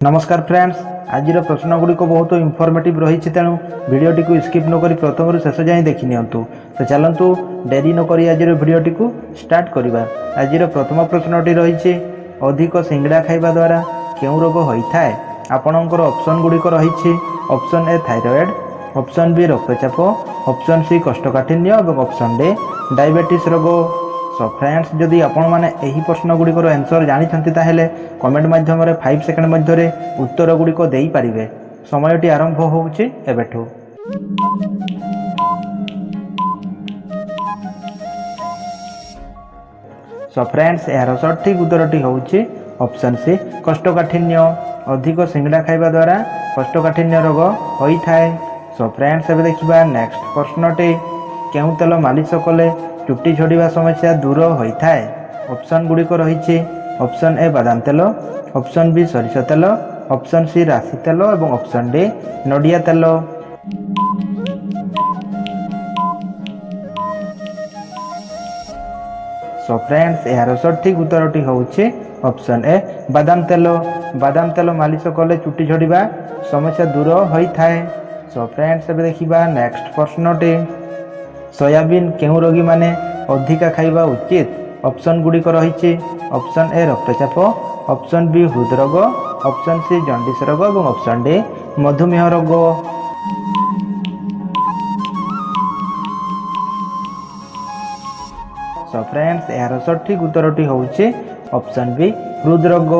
नमस्कार फ्रेंड्स, आज प्रश्न गुड़िक बहुत इनफॉर्मेटिव रही तेणु भिडटी को स्किप नक प्रथम शेष जाए देखी नियंतु। तो चलतु डेरी नक आज भिडटी को स्टार्ट करवा। आज प्रथम प्रश्नटी रही अधिक सिंगड़ा खाइबा द्वारा क्यों रोग होता है। आपणकर ऑप्शन गुड़िक रही option A thyroid, option B रक्तचाप, ऑप्शन सी कोष्ठकाठिन्य और ऑप्शन डी डायबिटीज रोग। सो फ्रेंड्स, जदि आपण माने एही प्रश्न गुड़िकर आंसर जानी ताहेले कमेंट माध्यम 5 सेकेंड मध्य उत्तर गुड़िक दे पारिबे। समयटी आरंभ होउछि एबेठु। सो फ्रेंड्स, यार सठिक उत्तरटी होउछि ऑप्शन सी कोष्ठकाठिन्य। अधिक सिंगड़ा खाइबा द्वारा कोष्ठकाठिन्य रोग होइथाय। सो फ्रेंड्स, एबे देखिबा नेक्स्ट प्रश्नटी, केउ तेल मालिश कले चुट्टी झड़िबा समस्या दूर होता है। ऑप्शन गुड़िक रही ऑप्शन ए बादाम तेल, ऑप्शन बी सरिष तेल, ऑप्शन सी राशि तेल और ऑप्शन डी नडिया तेल। सो फ्रेंड्स, यार सठिक उत्तरटी होउछि ऑप्शन ए बादाम तेल। बादाम तेल मालिश कले चुट्टी झड़िबा समस्या दूर होता है। सो फ्रेंड्स, एबे देखिबा नेक्स्ट प्रश्नटी, सोयाबीन केउ रोगी माने अधिका खाइबा उचित। ऑप्शन गुड़िक रही ऑप्शन ए रक्तचाप, ऑप्शन बी हृदरोग, ऑप्शन सी जंडिस रोग और ऑप्शन डी मधुमेह रोग। सो फ्रेंड्स, यार सठिक उत्तरटी होउछि ऑप्शन बी हृदरोग।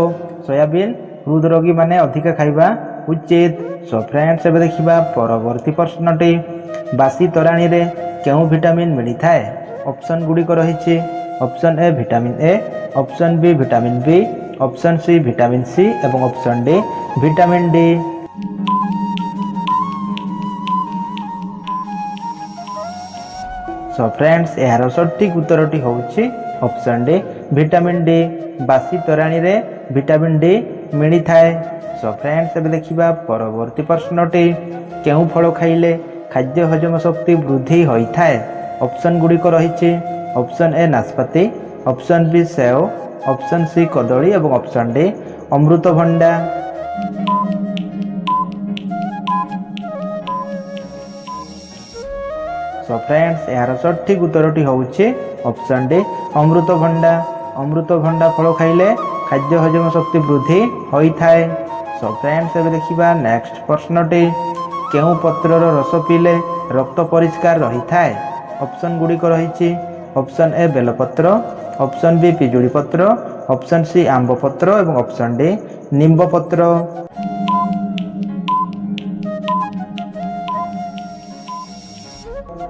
सोयाबीन हृदरोगी माने अधिका खाइबा उचित। सो फ्रेंड्स, एबे देखिबा परवर्ती प्रश्नटी, बासी तोराणी रे केउ विटामिन मिलता है। ऑप्शन गुड़िक रही option A vitamin A, option B vitamin B, option C vitamin C और option D vitamin D. So friends, यार सठिक उत्तरटी होउछि ऑप्शन डी विटामिन डी। बासी तोराणी रे विटामिन डी मिलता है। सो फ्रेंड्स, एबे देखिबा परवर्ती प्रश्नटी, केउ फल खाइले खाद्य हजम शक्ति वृद्धि होता है। ऑप्शन गुड़िक रही ऑप्शन ए नाशपाती, ऑप्शन बी सेव, ऑप्शन सी कदली और ऑप्शन डी अमृतभंडा। सो फ्रेंड्स, यार सठिक उत्तरटी होउछि ऑप्शन डी अमृतभंडा। अमृतभंडा फल खाइले खाद्य हजम शक्ति वृद्धि होता है। सो फ्रेंड्स, एबे देखिबा नेक्स्ट प्रश्नटी, केउ पत्रर रस पीले रक्त परिष्कार रही है। ऑप्शन गुड़िक रही ऑप्शन ए बेलपत्र, ऑप्शन बी पिजुड़ी पत्र, ऑप्शन सी आंब पत्र और ऑप्शन डी निम्ब पत्र।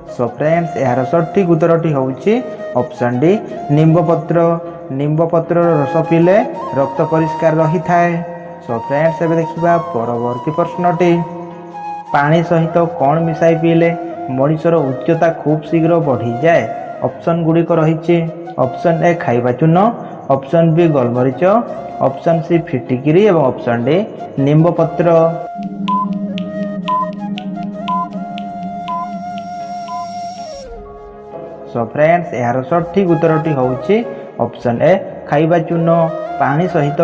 सो फ्रेंड्स, यार सठिक उत्तरटी होउछि ऑप्शन डी निम्ब पत्र। निम्ब पत्र रस पीले रक्त परिष्कार रही है। सो फ्रेंड्स, एबे देखिबा परवर्ती प्रश्नटी, पानी सहित कौन मिसाई पीले मनुष्यर उच्चता खूब शीघ्र बढ़ी जाए। ऑप्शन गुड़िक रही ऑप्शन ए खाइबा चून, ऑप्शन बी गोलमरीच, ऑप्शन सी फिटिकिरी और ऑप्शन डी निम्ब पत्र। सो फ्रेंड्स, यार सठिक उत्तरटी होउछि ऑप्शन ए खाइबा चून। पानी सहित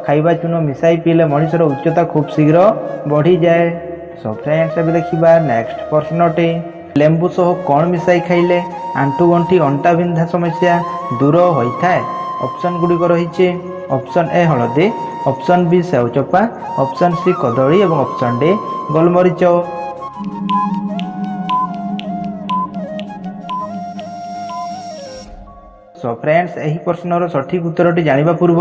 खाइबा चून मिसाई पीले मनुष्यर उच्चता खूब शीघ्र बढ़ी जाए। सो फ्रेंड्स, एबे देखिबा नेक्स्ट प्रश्नटी, लेंबू सह कौन मिसाई खाइले आंटू गंठी अंटा बिंधा समस्या दूर होता है। ऑप्शन गुड़िक रही ऑप्शन ए हलदी, ऑप्शन बी सेव चोपा, ऑप्शन सी कदली और ऑप्शन डी गोलमरीच। सो फ्रेंड्स, यही प्रश्नर सठिक उत्तरटी जानिबा पूर्व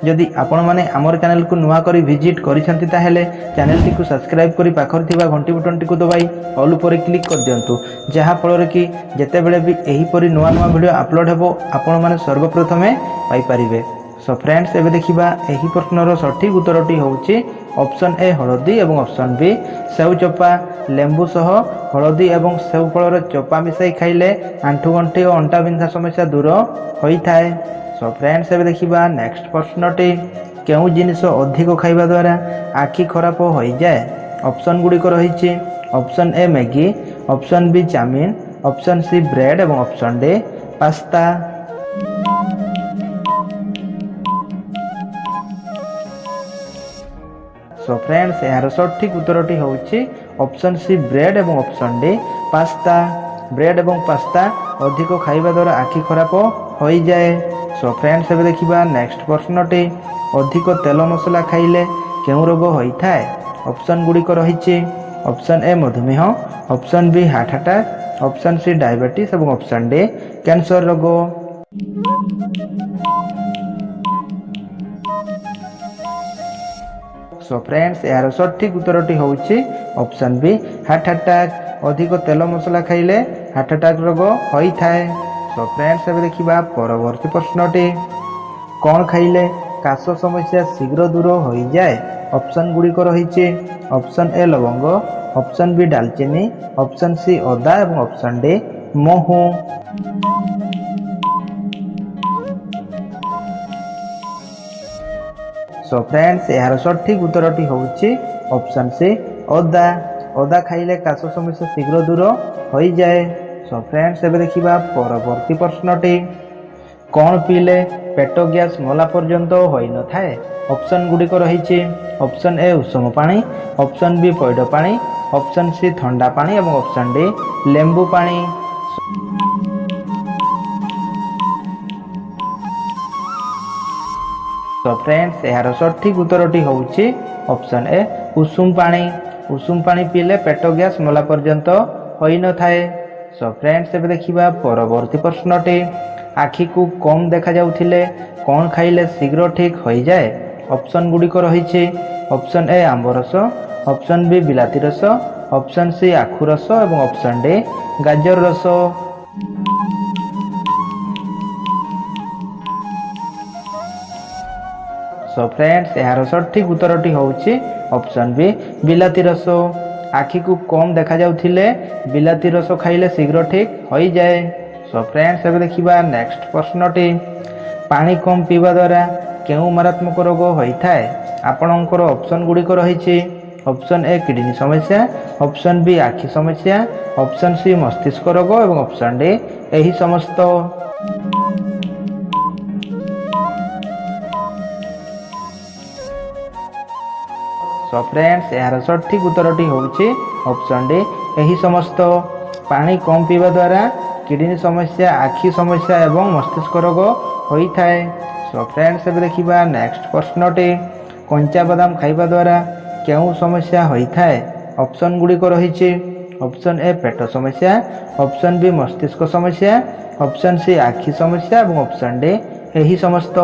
जदि आपण माने हमर चैनल को नुआ करी विजिट करिसेंती ताहेले चैनल टी को सब्सक्राइब करी पाखर थिबा घंटी बटन टी को दबाई ऑल पर क्लिक कर दियंतु, जहा फल कि जेते बेले भी एही परी नुआ नुआ वीडियो अपलोड हेबो आपण माने सर्वप्रथमे पाई परिबे। सो फ्रेंड्स, एबे देखिबा एही प्रश्नर सठिक उत्तरटी होउछि ऑप्शन ए हलदी और ऑप्शन बी सेव चोपा। लेंबू सह हलदी और सेव फलर चोपा मिसाई खाइले आंठू गंठी और अंटा बिंधा समस्या दूर होता है। सो फ्रेंड्स, एबे देखिबा नेक्स्ट प्रश्नटी, केउ जिनिस अधिक खाइबा द्वारा आखि खराब हो जाए। ऑप्शन गुड़िक रही option A Maggi, option B chowmein, option C bread और option D pasta. So friends यार सठिक उत्तरटी होउछि ऑप्शन सी ब्रेड एवं ऑप्शन डी पास्ता। ब्रेड एवं पास्ता अधिक खाइबा द्वारा आखि खराब हो जाए। सो फ्रेंड्स एबे देखिबा नेक्स्ट प्रश्नटी अधिक तेल मसला खाइले केउ रोग होइथाय। ऑप्शन गुड़िक रही ऑप्शन ए मधुमेह, option B heart attack, option C diabetes और ऑप्शन डी कैंसर रोग। सो फ्रेंड्स यार सठिक उत्तरटी होउछि ऑप्शन बी हार्ट अटैक। अधिक तेल मसला खाइले हार्ट अटैक रोग होइथाय। सो फ्रेंड्स एबे देखिबा परवर्ती प्रश्नटी कौन खाइले काश समस्या शीघ्र दूर हो जाए। ऑप्शन गुड़िक रही ऑप्शन ए लवंग, ऑप्शन बी दालचीनी, ऑप्शन सी अदा और ऑप्शन डी महू। सो फ्रेंड्स यार सठिक उत्तरटी होउछि ऑप्शन सी अदा। अदा खाइले काश समस्या शीघ्र दूर हो जाए। सो फ्रेंड्स एबे देखिबा परवर्ती प्रश्नटी कौन पीले पेट गैस मला पर्यंत होई न थाए। ऑप्शन गुड़िक रही ऑप्शन ए उषम पानी, ऑप्शन बी पैड पानी, ऑप्शन सी ठंडा पानी और ऑप्शन डी लेंबू पानी। तो फ्रेंड्स यार सठिक उत्तरटी होउछि ऑप्शन ए उषुम पानी। उषुम पानी पीले पेट गैस मला पर्यंत होई न थाए। सो फ्रेंड्स एबे देखिबा परवर्ती प्रश्नटी आखि को कम देखा जाउथिले कौन खाइले शीघ्र ठीक हो जाए। ऑप्शन गुड़िक रही ऑप्शन ए आंब रस, ऑप्शन बी बिलाती रस, ऑप्शन सी आखु रस और ऑप्शन डी गाजर रस। सो फ्रेंड्स यार सठिक उत्तरटी होउछि ऑप्शन बी बिलाती रस। आखि को कम देखा जाउथिले बिलाती रस खाइले शीघ्र ठीक हो जाए। सो फ्रेंड्स एबे देखिबा नेक्स्ट प्रश्नटी पानी कम पीवा द्वारा केउ मारात्मक रोग होइथाय। आपणकर ऑप्शन गुड़िक रही ऑप्शन ए किडनी समस्या, ऑप्शन बी आखि समस्या, ऑप्शन सी मस्तिष्क रोग और ऑप्शन डी एही समस्त। सो फ्रेंड्स यार सठिक उत्तरटी होउछि ऑप्शन डी एही समस्त। पानी कम पीवा द्वारा किडनी समस्या, आखि समस्या एवं मस्तिष्क रोग होइथाय। सो फ्रेंड्स एबे देखिबा नेक्स्ट प्रश्नटी कंचा बादाम खाइबा द्वारा केउ समस्या होइथाय। ऑप्शन गुड़िक रही ऑप्शन ए पेट समस्या, ऑप्शन बी मस्तिष्क समस्या, ऑप्शन सी आखि समस्या और ऑप्शन डी एही समस्त।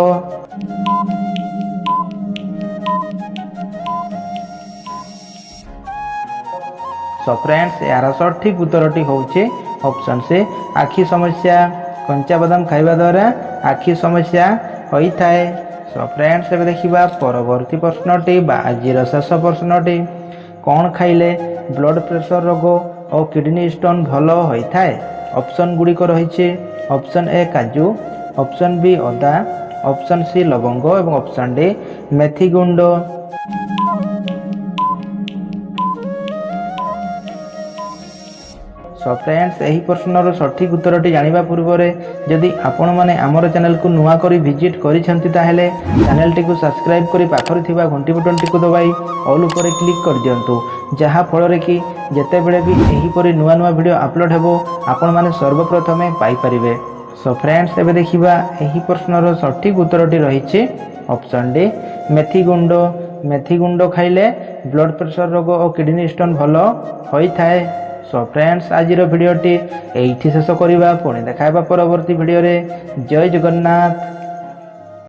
सो फ्रेंड्स यार सठिक उत्तरटी होउछि ऑप्शन से आखि समस्या। कंचा बादाम खाइबा द्वारा आखि समस्या होइथाय। सो फ्रेंड्स एबे देखिबा परवर्ती प्रश्नटी बा आजिर शेष प्रश्नटी कौन खाइले ब्लड प्रेशर रोग और किडनी स्टोन भल होइथाय। ऑप्शन गुड़िक रही ऑप्शन ए काजू, ऑप्शन बी अदा, ऑप्शन सी लवंग और ऑप्शन डी मेथी गुंड। सो फ्रेंड्स यही प्रश्नर सठिक उत्तरटी जानिबा पूर्व जदि आपण माने आमर चैनल को नुआ करी विजिट करिसेंती ताहेले चैनल टी को सब्सक्राइब करी पाखर थिबा घंटी बटन टी को दबाई ऑल ऊपर क्लिक कर दियंतु जहा फल रे कि जेते बेले भी एही परी नुआ नुआ वीडियो अपलोड हेबो आपण माने सर्वप्रथमे पाई परिबे। सो फ्रेंड्स एबे देखिबा एही प्रश्नर सठिक उत्तरटी रहिछि ऑप्शन डी मेथी गुंड। मेथी गुंड खाइले ब्लड प्रेशर रोग और किडनी स्टोन भल होइथाय। सो फ्रेंड्स आजिर भिडियोटी एइठी शेष करिबा पुणी देखाइबा परवर्ती भिडियो रे। जय जगन्नाथ।